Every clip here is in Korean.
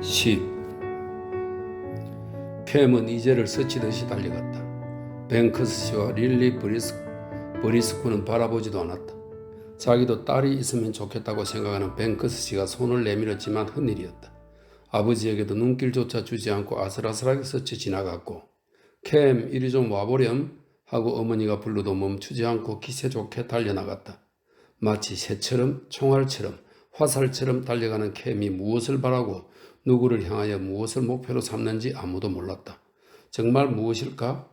10. 캠은 이제를 스치듯이 달려갔다. 뱅크스 씨와 릴리 브리스코는 바라보지도 않았다. 자기도 딸이 있으면 좋겠다고 생각하는 뱅크스 씨가 손을 내밀었지만 헛일이었다. 아버지에게도 눈길조차 주지 않고 아슬아슬하게 스쳐 지나갔고, 캠 이리 좀 와보렴 하고 어머니가 불러도 멈추지 않고 기세 좋게 달려나갔다. 마치 새처럼 총알처럼 화살처럼 달려가는 캠이 무엇을 바라고 누구를 향하여 무엇을 목표로 삼는지 아무도 몰랐다. 정말 무엇일까?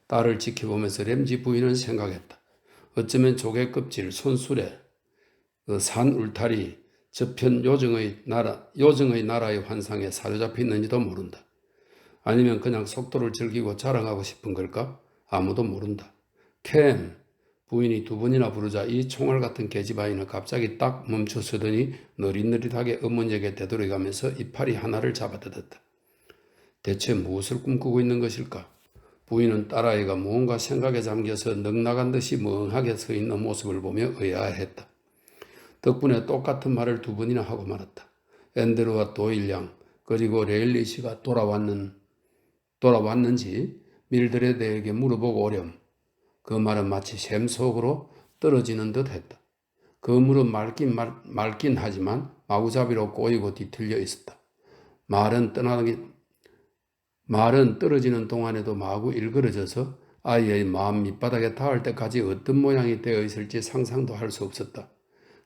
딸을 지켜보면서 램지 부인은 생각했다. 어쩌면 조개 껍질, 손수레, 산 울타리, 저편 요정의 나라의 환상에 사로잡혀 있는지도 모른다. 아니면 그냥 속도를 즐기고 자랑하고 싶은 걸까? 아무도 모른다. 캠, 부인이 두 번이나 부르자 이 총알 같은 계집아이는 갑자기 딱 멈춰서더니 느릿느릿하게 어머니에게 되돌아가면서 이파리 하나를 잡아뜯었다. 대체 무엇을 꿈꾸고 있는 것일까? 부인은 딸아이가 무언가 생각에 잠겨서 넋나간 듯이 멍하게 서 있는 모습을 보며 의아해했다. 덕분에 똑같은 말을 두 번이나 하고 말았다. 앤드루와 도일 양 그리고 레일리 씨가 돌아왔는지 밀드레드에게 물어보고 오렴. 그 말은 마치 샘 속으로 떨어지는 듯 했다. 그 물은 맑긴 하지만 마구잡이로 꼬이고 뒤틀려 있었다. 말은 떨어지는 동안에도 마구 일그러져서 아이의 마음 밑바닥에 닿을 때까지 어떤 모양이 되어 있을지 상상도 할 수 없었다.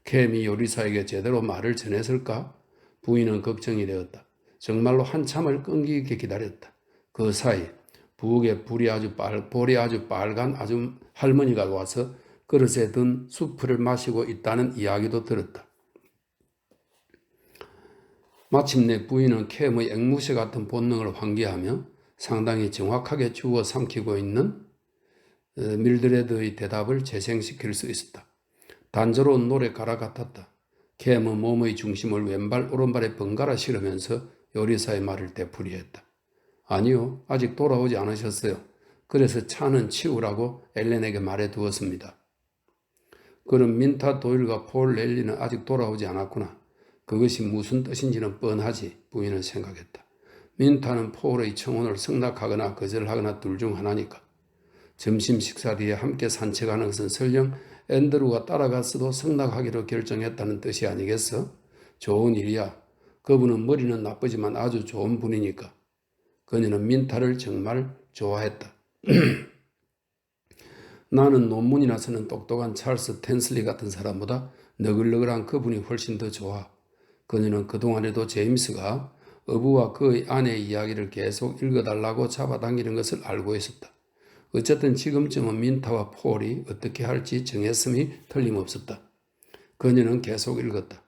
캠이 요리사에게 제대로 말을 전했을까? 부인은 걱정이 되었다. 정말로 한참을 끈기 있게 기다렸다. 그 사이 부엌에 볼이 아주 빨간 할머니가 와서 그릇에 든 수프를 마시고 있다는 이야기도 들었다. 마침내 부인은 캠의 앵무새 같은 본능을 환기하며 상당히 정확하게 주워 삼키고 있는 밀드레드의 대답을 재생시킬 수 있었다. 단조로운 노래가라 같았다. 캠은 몸의 중심을 왼발 오른발에 번갈아 실으면서 요리사의 말을 되풀이했다. 아니요, 아직 돌아오지 않으셨어요. 그래서 차는 치우라고 엘렌에게 말해두었습니다. 그럼 민타 도일과 폴 렐리는 아직 돌아오지 않았구나. 그것이 무슨 뜻인지는 뻔하지, 부인은 생각했다. 민타는 폴의 청혼을 승낙하거나 거절하거나 둘 중 하나니까. 점심 식사 뒤에 함께 산책하는 것은 설령 앤드루가 따라갔어도 승낙하기로 결정했다는 뜻이 아니겠어? 좋은 일이야. 그분은 머리는 나쁘지만 아주 좋은 분이니까. 그녀는 민타를 정말 좋아했다. 나는 논문이나 쓰는 똑똑한 찰스 텐슬리 같은 사람보다 너글너글한 그분이 훨씬 더 좋아. 그녀는 그동안에도 제임스가 어부와 그의 아내의 이야기를 계속 읽어달라고 잡아당기는 것을 알고 있었다. 어쨌든 지금쯤은 민타와 폴이 어떻게 할지 정했음이 틀림없었다. 그녀는 계속 읽었다.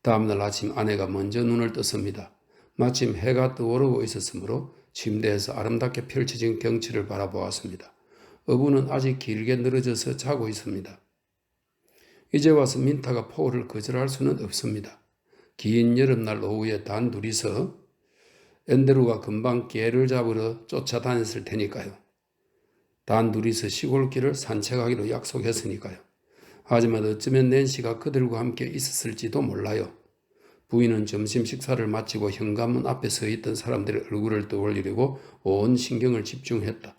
다음날 아침 아내가 먼저 눈을 떴습니다. 마침 해가 떠오르고 있었으므로 침대에서 아름답게 펼쳐진 경치를 바라보았습니다. 어부는 아직 길게 늘어져서 자고 있습니다. 이제 와서 민타가 폴을 거절할 수는 없습니다. 긴 여름날 오후에 단 둘이서 앤드루가 금방 개를 잡으러 쫓아다녔을 테니까요. 단 둘이서 시골길을 산책하기로 약속했으니까요. 하지만 어쩌면 낸시가 그들과 함께 있었을지도 몰라요. 부인은 점심 식사를 마치고 현관문 앞에 서 있던 사람들의 얼굴을 떠올리려고 온 신경을 집중했다.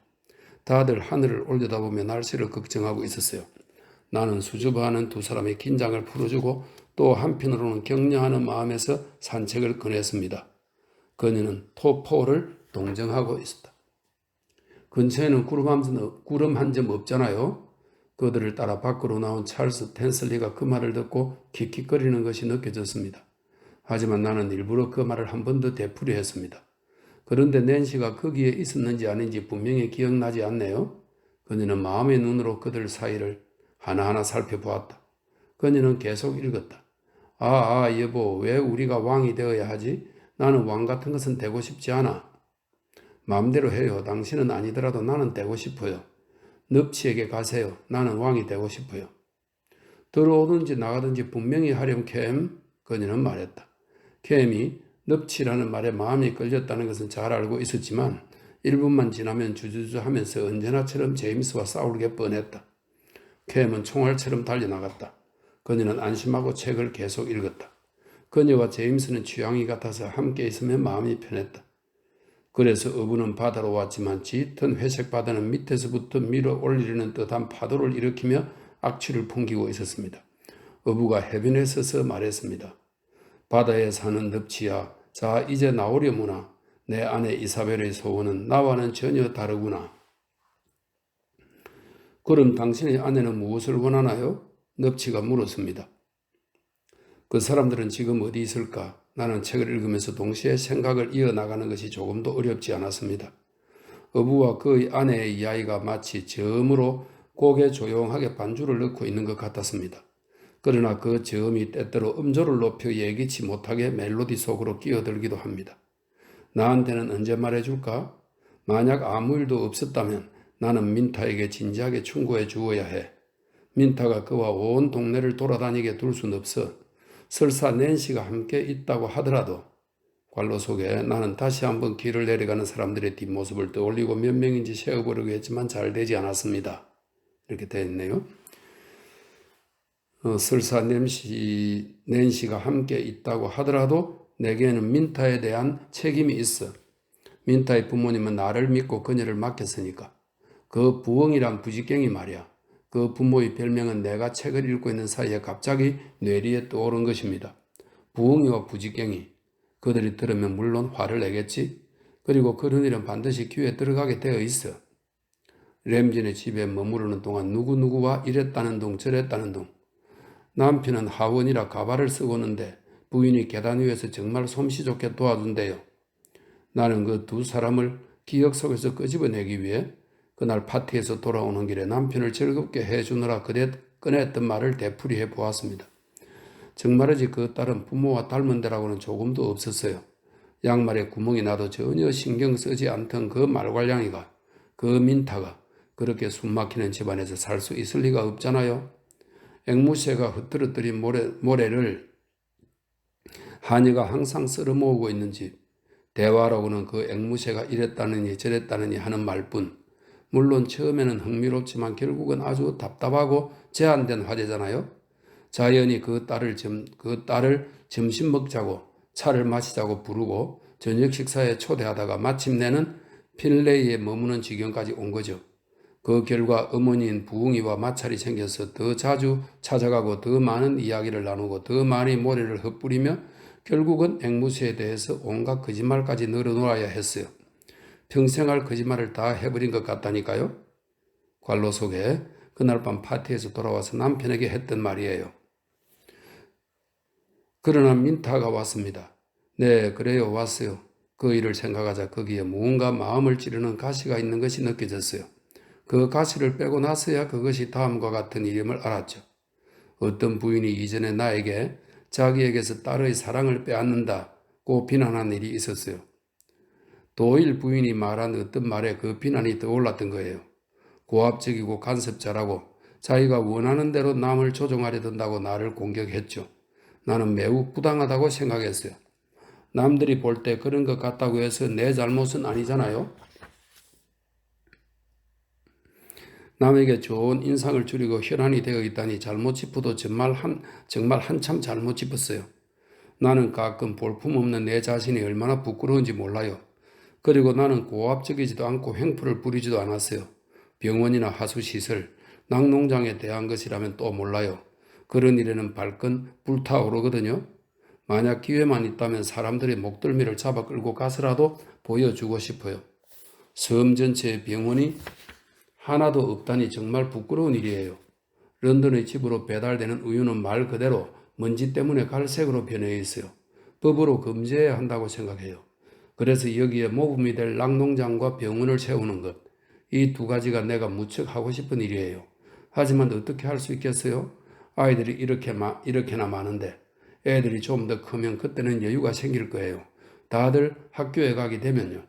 다들 하늘을 올려다보며 날씨를 걱정하고 있었어요. 나는 수줍어하는 두 사람의 긴장을 풀어주고 또 한편으로는 격려하는 마음에서 산책을 꺼냈습니다. 그녀는 폴을 동정하고 있었다. 근처에는 구름 한 점 없잖아요. 그들을 따라 밖으로 나온 찰스 텐슬리가 그 말을 듣고 킥킥거리는 것이 느껴졌습니다. 하지만 나는 일부러 그 말을 한 번 더 되풀이했습니다. 그런데 낸시가 거기에 있었는지 아닌지 분명히 기억나지 않네요. 그녀는 마음의 눈으로 그들 사이를 하나하나 살펴보았다. 그녀는 계속 읽었다. 여보, 왜 우리가 왕이 되어야 하지? 나는 왕 같은 것은 되고 싶지 않아. 마음대로 해요. 당신은 아니더라도 나는 되고 싶어요. 넙치에게 가세요. 나는 왕이 되고 싶어요. 들어오든지 나가든지 분명히 하렴 캠, 그녀는 말했다. 캠이 넙치라는 말에 마음이 끌렸다는 것은 잘 알고 있었지만 1분만 지나면 주저주 하면서 언제나처럼 제임스와 싸우게 뻔했다. 캠은 총알처럼 달려나갔다. 그녀는 안심하고 책을 계속 읽었다. 그녀와 제임스는 취향이 같아서 함께 있으면 마음이 편했다. 그래서 어부는 바다로 왔지만 짙은 회색 바다는 밑에서부터 밀어 올리려는 듯한 파도를 일으키며 악취를 풍기고 있었습니다. 어부가 해변에 서서 말했습니다. 바다에 사는 늪치야, 자 이제 나오려무나. 내 아내 이사벨의 소원은 나와는 전혀 다르구나. 그럼 당신의 아내는 무엇을 원하나요? 늪치가 물었습니다. 그 사람들은 지금 어디 있을까? 나는 책을 읽으면서 동시에 생각을 이어나가는 것이 조금도 어렵지 않았습니다. 어부와 그의 아내의 이야기가 마치 저음으로 곡에 조용하게 반주를 넣고 있는 것 같았습니다. 그러나 그 저음이 때때로 음조를 높여 예기치 못하게 멜로디 속으로 끼어들기도 합니다. 나한테는 언제 말해줄까? 만약 아무 일도 없었다면 나는 민타에게 진지하게 충고해 주어야 해. 민타가 그와 온 동네를 돌아다니게 둘 순 없어. 설사 낸시가 함께 있다고 하더라도. 관로 속에 나는 다시 한번 길을 내려가는 사람들의 뒷모습을 떠올리고 몇 명인지 세어보려고 했지만 잘 되지 않았습니다. 이렇게 되어 있네요. 설사 낸시가 함께 있다고 하더라도 내게는 민타에 대한 책임이 있어. 민타의 부모님은 나를 믿고 그녀를 맡겼으니까. 그 부엉이란 부지깽이 말이야. 그 부모의 별명은 내가 책을 읽고 있는 사이에 갑자기 뇌리에 떠오른 것입니다. 부엉이와 부지깽이. 그들이 들으면 물론 화를 내겠지. 그리고 그런 일은 반드시 귀에 들어가게 되어 있어. 램진의 집에 머무르는 동안 누구누구와 이랬다는 둥 저랬다는 둥. 남편은 하원이라 가발을 쓰고 오는데 부인이 계단 위에서 정말 솜씨 좋게 도와준대요. 나는 그 두 사람을 기억 속에서 끄집어내기 위해 그날 파티에서 돌아오는 길에 남편을 즐겁게 해주느라 꺼냈던 말을 되풀이해 보았습니다. 정말이지 그 딸은 부모와 닮은 데라고는 조금도 없었어요. 양말에 구멍이 나도 전혀 신경 쓰지 않던 그 말괄량이가, 그 민타가 그렇게 숨막히는 집안에서 살 수 있을 리가 없잖아요. 앵무새가 흐트러뜨린 모래를 하녀가 항상 쓸어 모으고 있는 집. 대화라고는 그 앵무새가 이랬다느니 저랬다느니 하는 말뿐. 물론 처음에는 흥미롭지만 결국은 아주 답답하고 제한된 화제잖아요. 자연히 그 딸을 점심 먹자고 차를 마시자고 부르고 저녁 식사에 초대하다가 마침내는 필레이에 머무는 지경까지 온 거죠. 그 결과 어머니인 부흥이와 마찰이 생겨서 더 자주 찾아가고 더 많은 이야기를 나누고 더 많이 모래를 흩뿌리며 결국은 앵무새에 대해서 온갖 거짓말까지 늘어놓아야 했어요. 평생 할 거짓말을 다 해버린 것 같다니까요. 관로 속에 그날 밤 파티에서 돌아와서 남편에게 했던 말이에요. 그러나 민타가 왔습니다. 네, 그래요, 왔어요. 그 일을 생각하자 거기에 무언가 마음을 찌르는 가시가 있는 것이 느껴졌어요. 그 가시를 빼고 나서야 그것이 다음과 같은 이름을 알았죠. 어떤 부인이 이전에 나에게 자기에게서 딸의 사랑을 빼앗는다고 비난한 일이 있었어요. 도일 부인이 말한 어떤 말에 그 비난이 떠올랐던 거예요. 고압적이고 간섭자라고 자기가 원하는 대로 남을 조종하려 든다고 나를 공격했죠. 나는 매우 부당하다고 생각했어요. 남들이 볼 때 그런 것 같다고 해서 내 잘못은 아니잖아요. 남에게 좋은 인상을 주려고 혈안이 되어 있다니 잘못 짚어도 정말 한참 잘못 짚었어요. 나는 가끔 볼품없는 내 자신이 얼마나 부끄러운지 몰라요. 그리고 나는 고압적이지도 않고 횡포를 부리지도 않았어요. 병원이나 하수시설, 낙농장에 대한 것이라면 또 몰라요. 그런 일에는 발끈 불타오르거든요. 만약 기회만 있다면 사람들의 목덜미를 잡아 끌고 가서라도 보여주고 싶어요. 섬 전체에 병원이 하나도 없다니 정말 부끄러운 일이에요. 런던의 집으로 배달되는 우유는 말 그대로 먼지 때문에 갈색으로 변해 있어요. 법으로 금지해야 한다고 생각해요. 그래서 여기에 모범이 될 낙농장과 병원을 세우는 것, 이 두 가지가 내가 무척 하고 싶은 일이에요. 하지만 어떻게 할 수 있겠어요? 아이들이 이렇게나 많은데 애들이 좀 더 크면 그때는 여유가 생길 거예요. 다들 학교에 가게 되면요.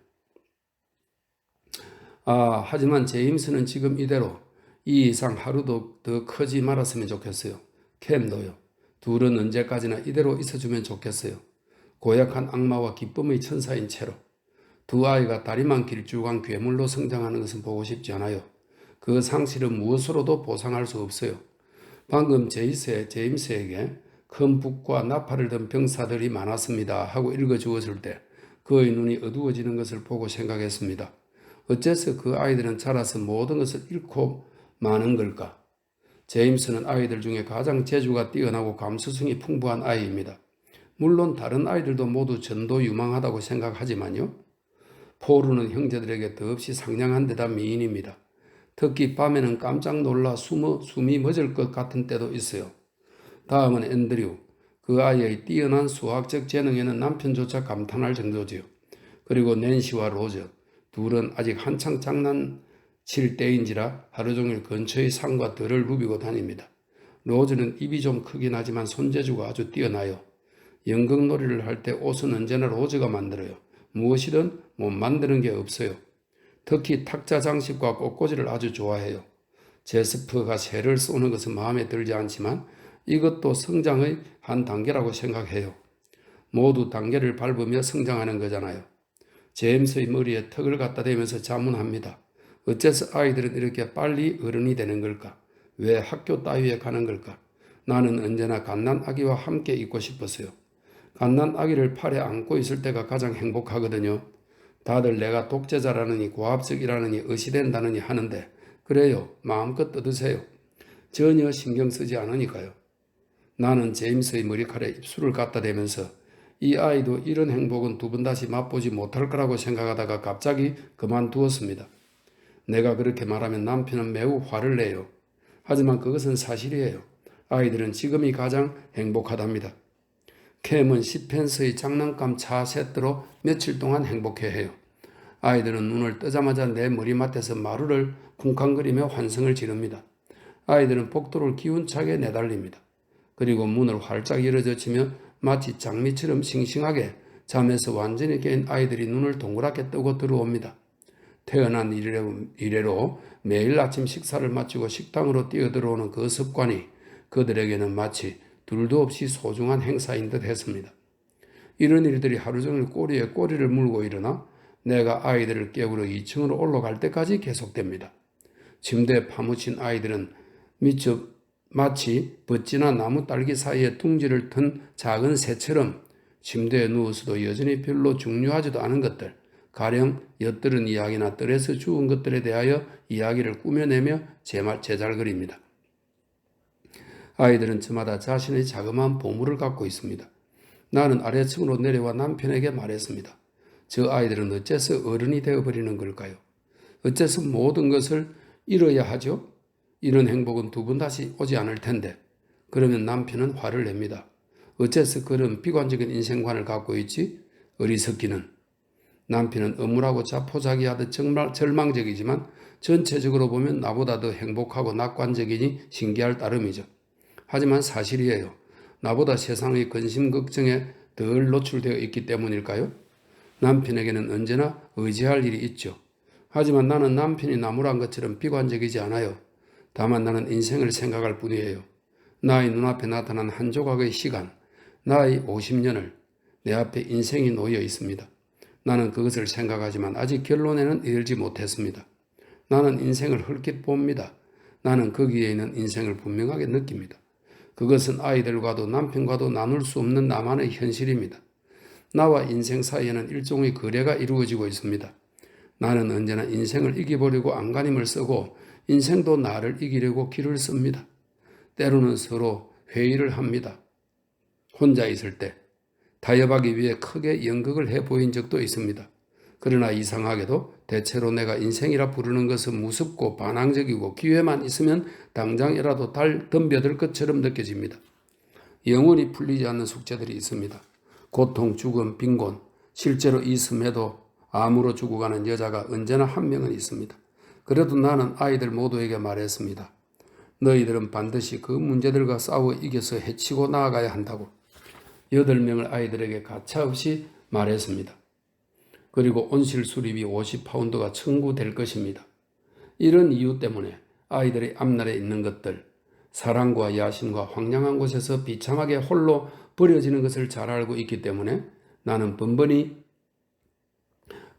하지만 제임스는 지금 이대로 이 이상 하루도 더 크지 말았으면 좋겠어요. 캠도요. 둘은 언제까지나 이대로 있어주면 좋겠어요. 고약한 악마와 기쁨의 천사인 채로. 두 아이가 다리만 길쭉한 괴물로 성장하는 것은 보고 싶지 않아요. 그 상실은 무엇으로도 보상할 수 없어요. 방금 제임스에게 큰 북과 나팔을 든 병사들이 많았습니다 하고 읽어주었을 때 그의 눈이 어두워지는 것을 보고 생각했습니다. 어째서 그 아이들은 자라서 모든 것을 잃고 마는 걸까? 제임스는 아이들 중에 가장 재주가 뛰어나고 감수성이 풍부한 아이입니다. 물론 다른 아이들도 모두 전도 유망하다고 생각하지만요. 포르는 형제들에게 더없이 상냥한 데다 미인입니다. 특히 밤에는 깜짝 놀라 숨이 멎을 것 같은 때도 있어요. 다음은 앤드류. 그 아이의 뛰어난 수학적 재능에는 남편조차 감탄할 정도지요. 그리고 낸시와 로저. 둘은 아직 한창 장난칠 때인지라 하루 종일 근처의 산과 들을 누비고 다닙니다. 로즈는 입이 좀 크긴 하지만 손재주가 아주 뛰어나요. 연극놀이를 할 때 옷은 언제나 로즈가 만들어요. 무엇이든 못 만드는 게 없어요. 특히 탁자 장식과 꽃꽂이를 아주 좋아해요. 제스퍼가 새를 쏘는 것은 마음에 들지 않지만 이것도 성장의 한 단계라고 생각해요. 모두 단계를 밟으며 성장하는 거잖아요. 제임스의 머리에 턱을 갖다 대면서 자문합니다. 어째서 아이들은 이렇게 빨리 어른이 되는 걸까? 왜 학교 따위에 가는 걸까? 나는 언제나 갓난 아기와 함께 있고 싶었어요. 갓난 아기를 팔에 안고 있을 때가 가장 행복하거든요. 다들 내가 독재자라느니 고압적이라느니 의시된다느니 하는데 그래요. 마음껏 뜯으세요. 전혀 신경 쓰지 않으니까요. 나는 제임스의 머리칼에 입술을 갖다 대면서 이 아이도 이런 행복은 두 번 다시 맛보지 못할 거라고 생각하다가 갑자기 그만두었습니다. 내가 그렇게 말하면 남편은 매우 화를 내요. 하지만 그것은 사실이에요. 아이들은 지금이 가장 행복하답니다. 캠은 10펜스의 장난감 차 세트로 며칠 동안 행복해해요. 아이들은 눈을 뜨자마자 내 머리맡에서 마루를 쿵쾅거리며 환성을 지릅니다. 아이들은 복도를 기운차게 내달립니다. 그리고 문을 활짝 열어젖히며 마치 장미처럼 싱싱하게 잠에서 완전히 깬 아이들이 눈을 동그랗게 뜨고 들어옵니다. 태어난 이래로 매일 아침 식사를 마치고 식당으로 뛰어들어오는 그 습관이 그들에게는 마치 둘도 없이 소중한 행사인 듯 했습니다. 이런 일들이 하루 종일 꼬리에 꼬리를 물고 일어나 내가 아이들을 깨우러 2층으로 올라갈 때까지 계속됩니다. 침대에 파묻힌 아이들은 마치 벗지나 나무 딸기 사이에 둥지를 튼 작은 새처럼 침대에 누워서도 여전히 별로 중요하지도 않은 것들, 가령 엿들은 이야기나 뜰에서 주운 것들에 대하여 이야기를 꾸며내며 제잘거립니다. 아이들은 저마다 자신의 자그마한 보물을 갖고 있습니다. 나는 아래층으로 내려와 남편에게 말했습니다. 저 아이들은 어째서 어른이 되어버리는 걸까요? 어째서 모든 것을 잃어야 하죠? 이런 행복은 두 번 다시 오지 않을 텐데. 그러면 남편은 화를 냅니다. 어째서 그런 비관적인 인생관을 갖고 있지? 어리석기는. 남편은 억울하고 자포자기하듯 정말 절망적이지만 전체적으로 보면 나보다 더 행복하고 낙관적이니 신기할 따름이죠. 하지만 사실이에요. 나보다 세상의 근심 걱정에 덜 노출되어 있기 때문일까요? 남편에게는 언제나 의지할 일이 있죠. 하지만 나는 남편이 나무란 것처럼 비관적이지 않아요. 다만 나는 인생을 생각할 뿐이에요. 나의 눈앞에 나타난 한 조각의 시간, 나의 50년을 내 앞에 인생이 놓여 있습니다. 나는 그것을 생각하지만 아직 결론에는 이르지 못했습니다. 나는 인생을 흘낏 봅니다. 나는 거기에 있는 인생을 분명하게 느낍니다. 그것은 아이들과도 남편과도 나눌 수 없는 나만의 현실입니다. 나와 인생 사이에는 일종의 거래가 이루어지고 있습니다. 나는 언제나 인생을 이겨보려고 안간힘을 쓰고 인생도 나를 이기려고 기를 씁니다. 때로는 서로 회의를 합니다. 혼자 있을 때 타협하기 위해 크게 연극을 해보인 적도 있습니다. 그러나 이상하게도 대체로 내가 인생이라 부르는 것은 무섭고 반항적이고 기회만 있으면 당장이라도 덤벼들 것처럼 느껴집니다. 영원히 풀리지 않는 숙제들이 있습니다. 고통, 죽음, 빈곤, 실제로 있음에도 암으로 죽어가는 여자가 언제나 한 명은 있습니다. 그래도 나는 아이들 모두에게 말했습니다. 너희들은 반드시 그 문제들과 싸워 이겨서 해치고 나아가야 한다고 8명을 아이들에게 가차없이 말했습니다. 그리고 온실 수리비 50파운드가 청구될 것입니다. 이런 이유 때문에 아이들의 앞날에 있는 것들, 사랑과 야심과 황량한 곳에서 비참하게 홀로 버려지는 것을 잘 알고 있기 때문에 나는 번번이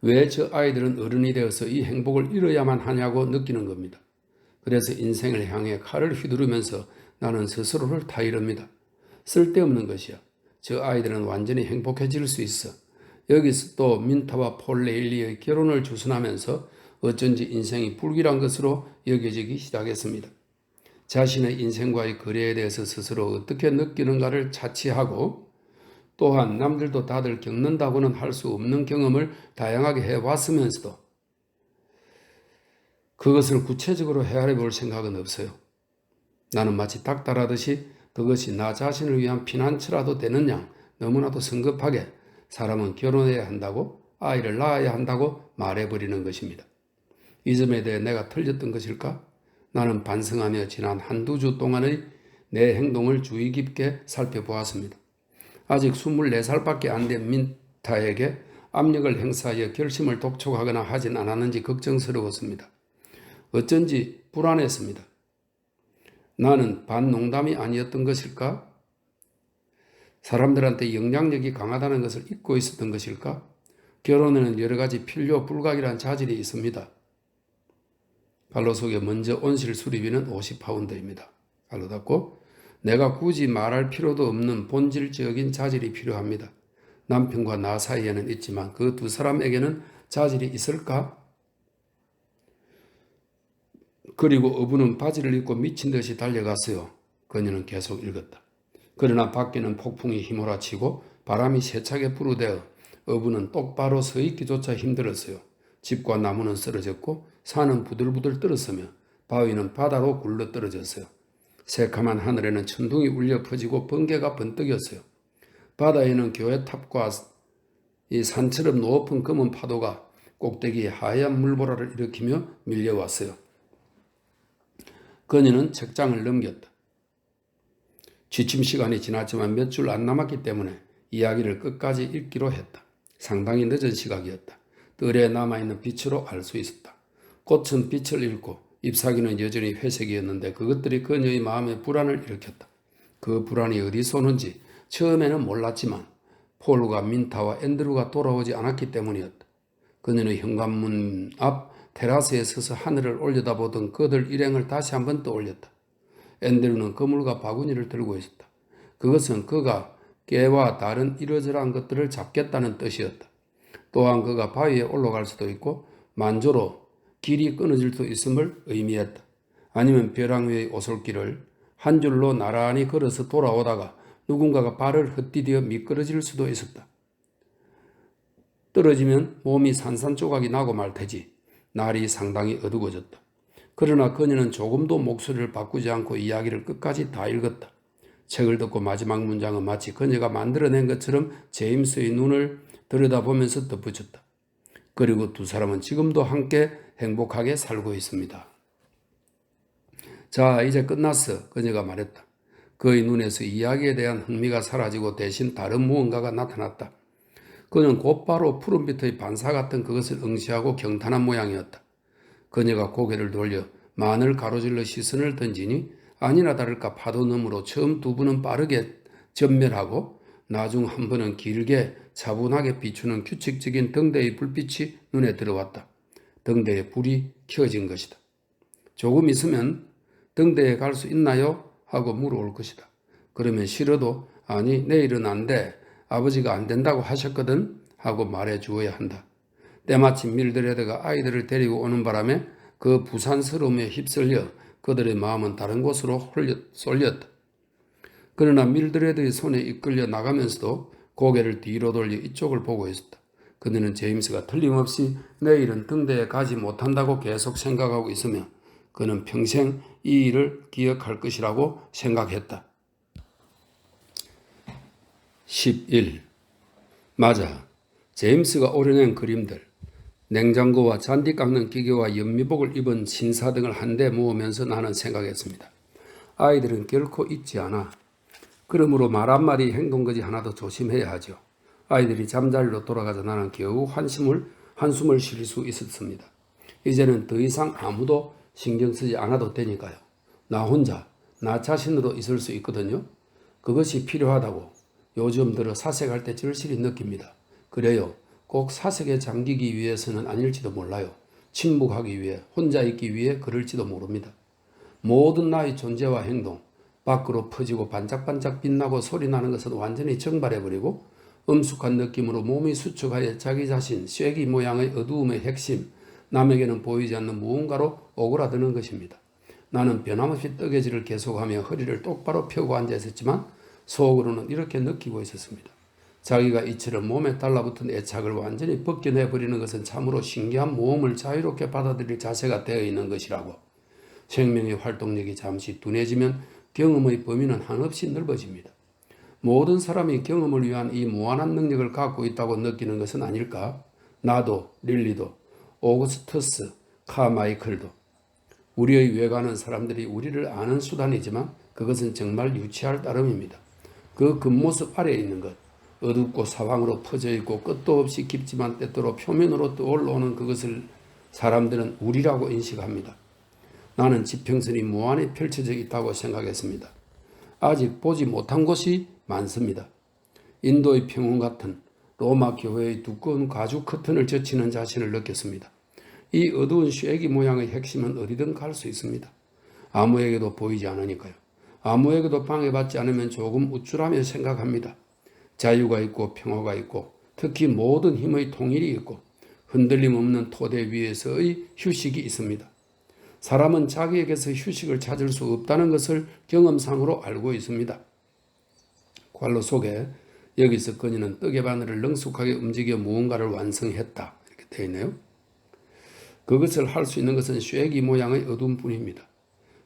왜 저 아이들은 어른이 되어서 이 행복을 잃어야만 하냐고 느끼는 겁니다. 그래서 인생을 향해 칼을 휘두르면서 나는 스스로를 타이릅니다. 쓸데없는 것이야. 저 아이들은 완전히 행복해질 수 있어. 여기서 또 민타와 폴 레일리의 결혼을 주선하면서 어쩐지 인생이 불길한 것으로 여겨지기 시작했습니다. 자신의 인생과의 거래에 대해서 스스로 어떻게 느끼는가를 차치하고 또한 남들도 다들 겪는다고는 할 수 없는 경험을 다양하게 해왔으면서도 그것을 구체적으로 헤아려 볼 생각은 없어요. 나는 마치 닥달하듯이 그것이 나 자신을 위한 피난처라도 되는 양 너무나도 성급하게 사람은 결혼해야 한다고 아이를 낳아야 한다고 말해버리는 것입니다. 이 점에 대해 내가 틀렸던 것일까? 나는 반성하며 지난 한두 주 동안의 내 행동을 주의 깊게 살펴보았습니다. 아직 24살밖에 안 된 민타에게 압력을 행사하여 결심을 독촉하거나 하진 않았는지 걱정스러웠습니다. 어쩐지 불안했습니다. 나는 반농담이 아니었던 것일까? 사람들한테 영향력이 강하다는 것을 잊고 있었던 것일까? 결혼에는 여러 가지 필요 불가결한 자질이 있습니다. 갈로 속에 먼저 온실 수리비는 50파운드입니다. 갈로 닫고 내가 굳이 말할 필요도 없는 본질적인 자질이 필요합니다. 남편과 나 사이에는 있지만 그 두 사람에게는 자질이 있을까? 그리고 어부는 바지를 입고 미친 듯이 달려갔어요. 그녀는 계속 읽었다. 그러나 밖에는 폭풍이 휘몰아치고 바람이 세차게 불어대어 어부는 똑바로 서 있기조차 힘들었어요. 집과 나무는 쓰러졌고 산은 부들부들 떨었으며 바위는 바다로 굴러 떨어졌어요. 새카만 하늘에는 천둥이 울려 퍼지고 번개가 번뜩였어요. 바다에는 교회탑과 이 산처럼 높은 검은 파도가 꼭대기에 하얀 물보라를 일으키며 밀려왔어요. 그녀는 책장을 넘겼다. 취침 시간이 지났지만 몇 줄 안 남았기 때문에 이야기를 끝까지 읽기로 했다. 상당히 늦은 시각이었다. 뜰에 남아있는 빛으로 알 수 있었다. 꽃은 빛을 잃고 잎사귀는 여전히 회색이었는데 그것들이 그녀의 마음에 불안을 일으켰다. 그 불안이 어디서 오는지 처음에는 몰랐지만 폴과 민타와 앤드루가 돌아오지 않았기 때문이었다. 그녀는 현관문 앞 테라스에 서서 하늘을 올려다보던 그들 일행을 다시 한번 떠올렸다. 앤드루는 그물과 바구니를 들고 있었다. 그것은 그가 깨와 다른 이러저러한 것들을 잡겠다는 뜻이었다. 또한 그가 바위에 올라갈 수도 있고 만조로 길이 끊어질 수 있음을 의미했다. 아니면 벼랑 위의 오솔길을 한 줄로 나란히 걸어서 돌아오다가 누군가가 발을 헛디뎌 미끄러질 수도 있었다. 떨어지면 몸이 산산조각이 나고 말 테지. 날이 상당히 어두워졌다. 그러나 그녀는 조금도 목소리를 바꾸지 않고 이야기를 끝까지 다 읽었다. 책을 듣고 마지막 문장은 마치 그녀가 만들어낸 것처럼 제임스의 눈을 들여다보면서 덧붙였다. 그리고 두 사람은 지금도 함께 행복하게 살고 있습니다. 자, 이제 끝났어. 그녀가 말했다. 그의 눈에서 이야기에 대한 흥미가 사라지고 대신 다른 무언가가 나타났다. 그는 곧바로 푸른빛의 반사 같은 그것을 응시하고 경탄한 모양이었다. 그녀가 고개를 돌려 만을 가로질러 시선을 던지니 아니나 다를까 파도 너머로 처음 두 분은 빠르게 전멸하고 나중 한 번은 길게 차분하게 비추는 규칙적인 등대의 불빛이 눈에 들어왔다. 등대에 불이 켜진 것이다. 조금 있으면 등대에 갈 수 있나요? 하고 물어올 것이다. 그러면 싫어도 아니 내일은 안 돼. 아버지가 안 된다고 하셨거든 하고 말해 주어야 한다. 때마침 밀드레드가 아이들을 데리고 오는 바람에 그 부산스러움에 휩쓸려 그들의 마음은 다른 곳으로 쏠렸다. 그러나 밀드레드의 손에 이끌려 나가면서도 고개를 뒤로 돌려 이쪽을 보고 있었다. 그들은 제임스가 틀림없이 내일은 등대에 가지 못한다고 계속 생각하고 있으며 그는 평생 이 일을 기억할 것이라고 생각했다. 11. 맞아. 제임스가 오려낸 그림들, 냉장고와 잔디 깎는 기계와 연미복을 입은 신사 등을 한데 모으면서 나는 생각했습니다. 아이들은 결코 잊지 않아. 그러므로 말 한마디 행동거지 하나도 조심해야 하죠. 아이들이 잠자리로 돌아가자 나는 겨우 한숨을 쉴 수 있었습니다. 이제는 더 이상 아무도 신경 쓰지 않아도 되니까요. 나 혼자, 나 자신으로 있을 수 있거든요. 그것이 필요하다고 요즘 들어 사색할 때 절실히 느낍니다. 그래요. 꼭 사색에 잠기기 위해서는 아닐지도 몰라요. 침묵하기 위해, 혼자 있기 위해 그럴지도 모릅니다. 모든 나의 존재와 행동, 밖으로 퍼지고 반짝반짝 빛나고 소리나는 것은 완전히 증발해버리고 엄숙한 느낌으로 몸이 수축하여 자기 자신, 쐐기 모양의 어두움의 핵심, 남에게는 보이지 않는 무언가로 오그라드는 것입니다. 나는 변함없이 뜨개질을 계속하며 허리를 똑바로 펴고 앉아 있었지만 속으로는 이렇게 느끼고 있었습니다. 자기가 이처럼 몸에 달라붙은 애착을 완전히 벗겨내버리는 것은 참으로 신기한 모험을 자유롭게 받아들일 자세가 되어 있는 것이라고. 생명의 활동력이 잠시 둔해지면 경험의 범위는 한없이 넓어집니다. 모든 사람이 경험을 위한 이 무한한 능력을 갖고 있다고 느끼는 것은 아닐까? 나도, 릴리도, 오구스터스, 카마이클도. 우리의 외관은 사람들이 우리를 아는 수단이지만 그것은 정말 유치할 따름입니다. 그 겉모습 아래에 있는 것, 어둡고 사방으로 퍼져 있고 끝도 없이 깊지만 때때로 표면으로 떠올라오는 그것을 사람들은 우리라고 인식합니다. 나는 지평선이 무한히 펼쳐져 있다고 생각했습니다. 아직 보지 못한 곳이 많습니다. 인도의 평원 같은 로마 교회의 두꺼운 가죽 커튼을 젖히는 자신을 느꼈습니다. 이 어두운 쐐기 모양의 핵심은 어디든 갈 수 있습니다. 아무에게도 보이지 않으니까요. 아무에게도 방해받지 않으면 조금 우쭐하며 생각합니다. 자유가 있고 평화가 있고 특히 모든 힘의 통일이 있고 흔들림 없는 토대 위에서의 휴식이 있습니다. 사람은 자기에게서 휴식을 찾을 수 없다는 것을 경험상으로 알고 있습니다. 괄호 속에 여기서 그녀는 떡의 바늘을 능숙하게 움직여 무언가를 완성했다. 이렇게 되어 있네요. 그것을 할 수 있는 것은 쐐기 모양의 어둠뿐입니다.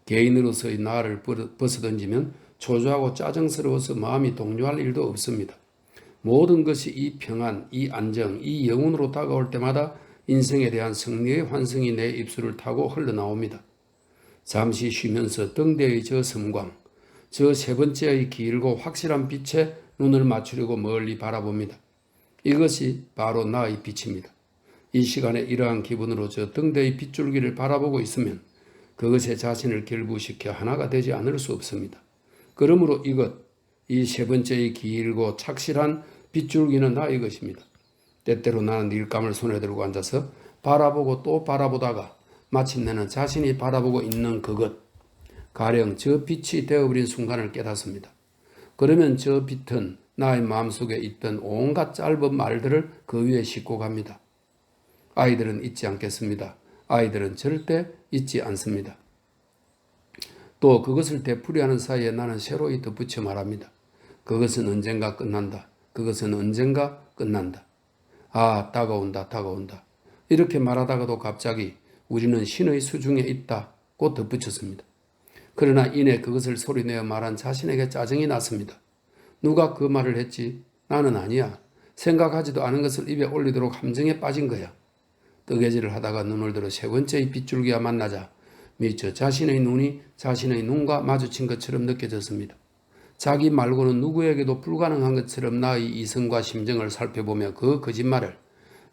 개인으로서의 나를 벗어던지면 초조하고 짜증스러워서 마음이 동요할 일도 없습니다. 모든 것이 이 평안, 이 안정, 이 영혼으로 다가올 때마다 인생에 대한 승리의 환승이 내 입술을 타고 흘러나옵니다. 잠시 쉬면서 등대의 저 섬광, 저 세 번째의 길고 확실한 빛에 눈을 맞추려고 멀리 바라봅니다. 이것이 바로 나의 빛입니다. 이 시간에 이러한 기분으로 저 등대의 빗줄기를 바라보고 있으면 그것에 자신을 결부시켜 하나가 되지 않을 수 없습니다. 그러므로 이 세 번째의 길고 착실한 빗줄기는 나의 것입니다. 때때로 나는 일감을 손에 들고 앉아서 바라보고 또 바라보다가 마침내는 자신이 바라보고 있는 그것, 가령 저 빛이 되어버린 순간을 깨닫습니다. 그러면 저 빛은 나의 마음속에 있던 온갖 짧은 말들을 그 위에 싣고 갑니다. 아이들은 잊지 않겠습니다. 아이들은 절대 잊지 않습니다. 또 그것을 되풀이하는 사이에 나는 새로이 덧붙여 말합니다. 그것은 언젠가 끝난다. 그것은 언젠가 끝난다. 아, 다가온다, 다가온다. 이렇게 말하다가도 갑자기 우리는 신의 수중에 있다고 덧붙였습니다. 그러나 이내 그것을 소리내어 말한 자신에게 짜증이 났습니다. 누가 그 말을 했지? 나는 아니야. 생각하지도 않은 것을 입에 올리도록 함정에 빠진 거야. 뜨개질을 하다가 눈을 들어 세 번째의 빗줄기와 만나자 미처 자신의 눈이 자신의 눈과 마주친 것처럼 느껴졌습니다. 자기 말고는 누구에게도 불가능한 것처럼 나의 이성과 심정을 살펴보며 그 거짓말을,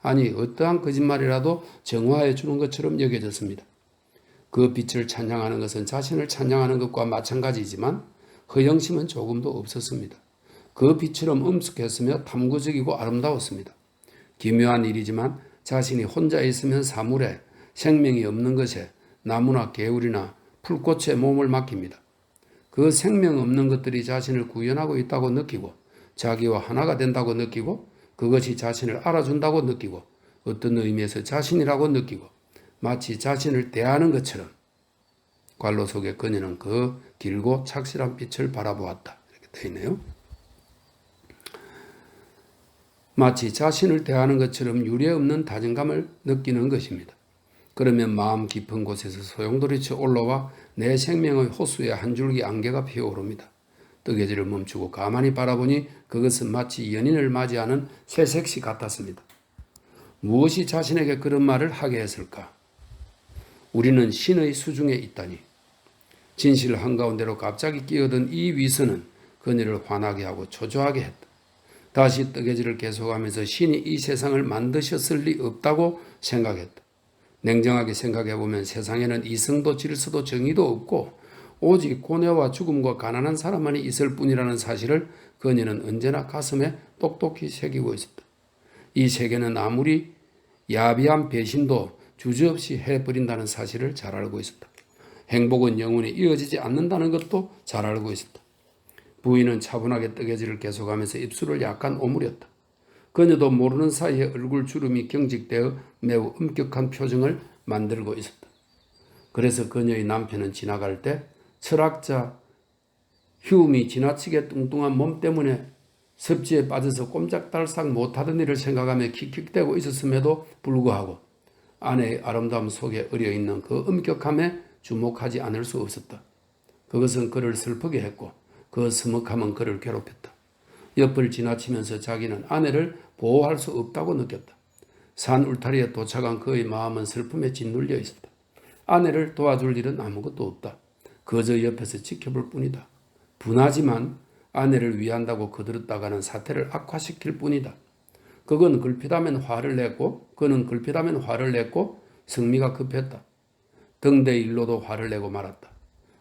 아니 어떠한 거짓말이라도 정화해 주는 것처럼 여겨졌습니다. 그 빛을 찬양하는 것은 자신을 찬양하는 것과 마찬가지지만 허영심은 조금도 없었습니다. 그 빛처럼 엄숙했으며 탐구적이고 아름다웠습니다. 기묘한 일이지만 자신이 혼자 있으면 사물에, 생명이 없는 것에, 나무나 개울이나 풀꽃에 몸을 맡깁니다. 그 생명 없는 것들이 자신을 구현하고 있다고 느끼고 자기와 하나가 된다고 느끼고 그것이 자신을 알아준다고 느끼고 어떤 의미에서 자신이라고 느끼고 마치 자신을 대하는 것처럼 괄호 속에 그녀는 그 길고 착실한 빛을 바라보았다. 이렇게 되어 있네요. 마치 자신을 대하는 것처럼 유례없는 다정감을 느끼는 것입니다. 그러면 마음 깊은 곳에서 소용돌이쳐 올라와 내 생명의 호수에 한 줄기 안개가 피어오릅니다. 뜨개질을 멈추고 가만히 바라보니 그것은 마치 연인을 맞이하는 새색시 같았습니다. 무엇이 자신에게 그런 말을 하게 했을까? 우리는 신의 수중에 있다니. 진실 한가운데로 갑자기 끼어든 이 위선은 그녀를 화나게 하고 초조하게 했다. 다시 뜨개질을 계속하면서 신이 이 세상을 만드셨을 리 없다고 생각했다. 냉정하게 생각해보면 세상에는 이성도 질서도 정의도 없고 오직 고뇌와 죽음과 가난한 사람만이 있을 뿐이라는 사실을 그녀는 언제나 가슴에 똑똑히 새기고 있었다. 이 세계는 아무리 야비한 배신도 주저없이 해버린다는 사실을 잘 알고 있었다. 행복은 영원히 이어지지 않는다는 것도 잘 알고 있었다. 부인은 차분하게 뜨개질을 계속하면서 입술을 약간 오므렸다. 그녀도 모르는 사이에 얼굴 주름이 경직되어 매우 엄격한 표정을 만들고 있었다. 그래서 그녀의 남편은 지나갈 때 철학자 휴움이 지나치게 뚱뚱한 몸 때문에 섭지에 빠져서 꼼짝달싹 못하던 일을 생각하며 킥킥대고 있었음에도 불구하고 아내의 아름다움 속에 어려있는 그 엄격함에 주목하지 않을 수 없었다. 그것은 그를 슬프게 했고 그 서먹함은 그를 괴롭혔다. 옆을 지나치면서 자기는 아내를 보호할 수 없다고 느꼈다. 산 울타리에 도착한 그의 마음은 슬픔에 짓눌려 있었다. 아내를 도와줄 일은 아무것도 없다. 그저 옆에서 지켜볼 뿐이다. 분하지만 아내를 위한다고 거들었다가는 사태를 악화시킬 뿐이다. 그는 글피다면 화를 냈고 성미가 급했다. 등대 일로도 화를 내고 말았다.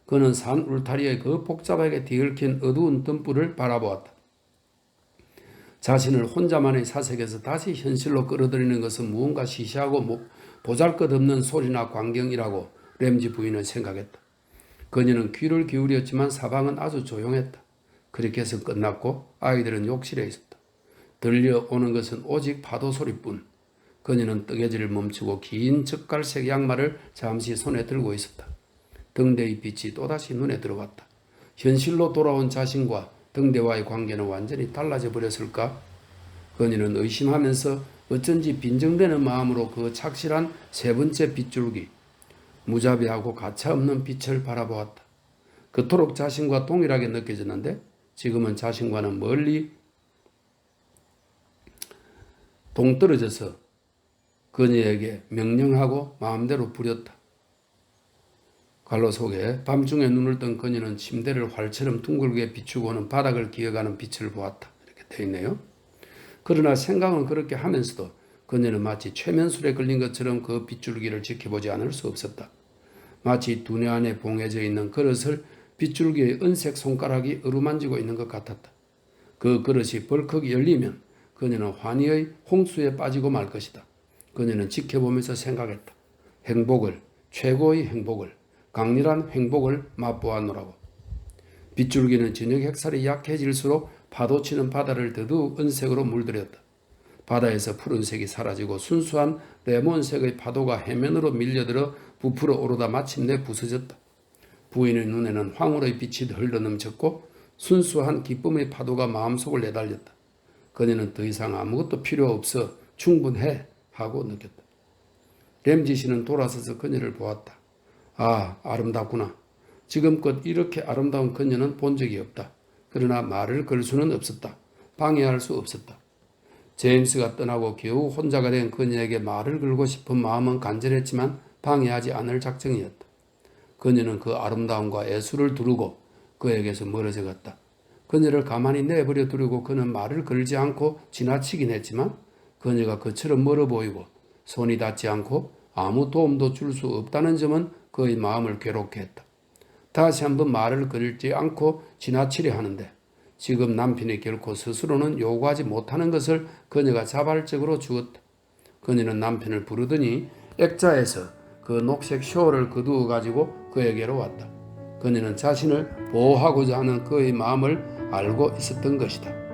그는 산 울타리의 그 복잡하게 뒤얽힌 어두운 등불을 바라보았다. 자신을 혼자만의 사색에서 다시 현실로 끌어들이는 것은 무언가 시시하고 보잘것없는 소리나 광경이라고 램지 부인은 생각했다. 그녀는 귀를 기울였지만 사방은 아주 조용했다. 그렇게 해서 끝났고 아이들은 욕실에 있었다. 들려오는 것은 오직 파도 소리뿐. 그녀는 뜨개질을 멈추고 긴 젓갈색 양말을 잠시 손에 들고 있었다. 등대의 빛이 또다시 눈에 들어왔다. 현실로 돌아온 자신과 등대와의 관계는 완전히 달라져 버렸을까? 그녀는 의심하면서 어쩐지 빈정대는 마음으로 그 착실한 세 번째 빗줄기, 무자비하고 가차없는 빛을 바라보았다. 그토록 자신과 동일하게 느껴졌는데 지금은 자신과는 멀리 동떨어져서 그녀에게 명령하고 마음대로 부렸다. 갈로 속에 밤중에 눈을 뜬 그녀는 침대를 활처럼 둥글게 비추고 오는 바닥을 기어가는 빛을 보았다. 이렇게 되어 있네요. 그러나 생각은 그렇게 하면서도 그녀는 마치 최면술에 걸린 것처럼 그 빗줄기를 지켜보지 않을 수 없었다. 마치 두뇌 안에 봉해져 있는 그릇을 빗줄기의 은색 손가락이 어루만지고 있는 것 같았다. 그 그릇이 벌컥 열리면 그녀는 환희의 홍수에 빠지고 말 것이다. 그녀는 지켜보면서 생각했다. 행복을, 최고의 행복을, 강렬한 행복을 맛보았노라고. 빗줄기는 저녁 햇살이 약해질수록 파도치는 바다를 더더욱 은색으로 물들였다. 바다에서 푸른색이 사라지고 순수한 레몬색의 파도가 해면으로 밀려들어 부풀어 오르다 마침내 부서졌다. 부인의 눈에는 황홀의 빛이 흘러넘쳤고 순수한 기쁨의 파도가 마음속을 내달렸다. 그녀는 더 이상 아무것도 필요 없어 충분해 하고 느꼈다. 램지 씨는 돌아서서 그녀를 보았다. 아, 아름답구나. 지금껏 이렇게 아름다운 그녀는 본 적이 없다. 그러나 말을 걸 수는 없었다. 방해할 수 없었다. 제임스가 떠나고 겨우 혼자가 된 그녀에게 말을 걸고 싶은 마음은 간절했지만 방해하지 않을 작정이었다. 그녀는 그 아름다움과 애수를 두르고 그에게서 멀어져 갔다. 그녀를 가만히 내버려 두려고 그는 말을 걸지 않고 지나치긴 했지만 그녀가 그처럼 멀어 보이고 손이 닿지 않고 아무 도움도 줄 수 없다는 점은 그의 마음을 괴롭게 했다. 다시 한번 말을 걸지 않고 지나치려 하는데 지금 남편이 결코 스스로는 요구하지 못하는 것을 그녀가 자발적으로 주었다. 그녀는 남편을 부르더니 액자에서 그 녹색 쇼를 거두어 가지고 그에게로 왔다. 그녀는 자신을 보호하고자 하는 그의 마음을 알고 있었던 것이다.